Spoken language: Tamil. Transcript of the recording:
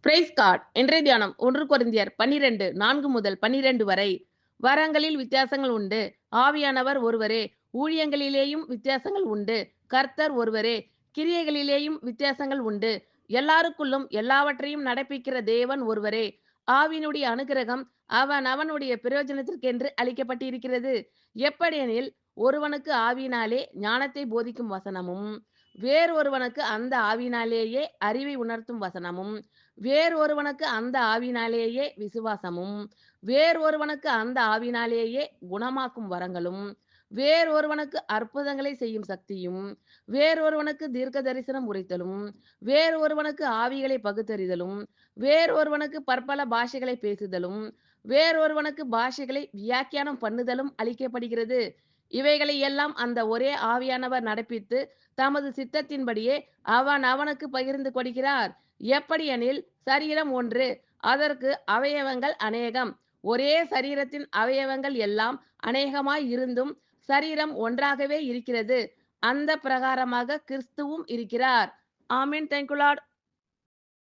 Price card. இன்றைய தியானம் 1 கொரிந்தியர் 12 4 முதல் 12 வரை. வரங்களில் வித்தியாசங்கள் உண்டு, ஆவியானவர் ஒருவரே. ஊழியங்களிலேயும் வித்தியாசங்கள் உண்டு, கர்த்தர் ஒருவரே. கிரியைகளிலேயும் வித்தியாசங்கள் உண்டு, எல்லாருக்குள்ளும் எல்லாவற்றையும் நடப்பிக்கிற தேவன் ஒருவரே. ஆவியினுடைய அனுக்கிரகம் அவன் அவனுடைய பிரயோஜனத்திற்கென்று அளிக்கப்பட்டிருக்கிறது. எப்படியெனில், ஒருவனுக்கு ஆவியினாலே ஞானத்தை போதிக்கும் வசனமும், வேறொருவனுக்கு அந்த ஆவியினாலேயே அறிவை உணர்த்தும் வசனமும், வேறொருவனுக்கு அந்த ஆவியினாலேயே விசுவாசமும், வேறொருவனுக்கு அந்த ஆவியினாலேயே குணமாக்கும் வரங்களும், வேறொருவனுக்கு அற்புதங்களை செய்யும் சக்தியும், வேறொருவனுக்கு தீர்க்க தரிசனம் உரைத்தலும், வேறொருவனுக்கு ஆவிகளை பகுத்தறிதலும், வேறொருவனுக்கு பற்பல பாஷைகளை பேசுதலும், வேறொருவனுக்கு பாஷைகளை வியாக்கியானம் பண்ணுதலும் அளிக்கப்படுகிறது. இவைகளை எல்லாம் அந்த ஒரே ஆவியானவர் நடப்பித்து தமது சித்தத்தின்படியே அவன் அவனுக்கு பகிர்ந்து கொடுக்கிறார். எப்படியெனில், சரீரம் ஒன்று, அதற்கு அவயவங்கள் அநேகம். ஒரே சரீரத்தின் அவயவங்கள் எல்லாம் அநேகமாய் இருந்தும் சரீரம் ஒன்றாகவே இருக்கிறது. அந்த பிரகாரமாக கிறிஸ்துவும் இருக்கிறார். ஆமென். Thank you Lord.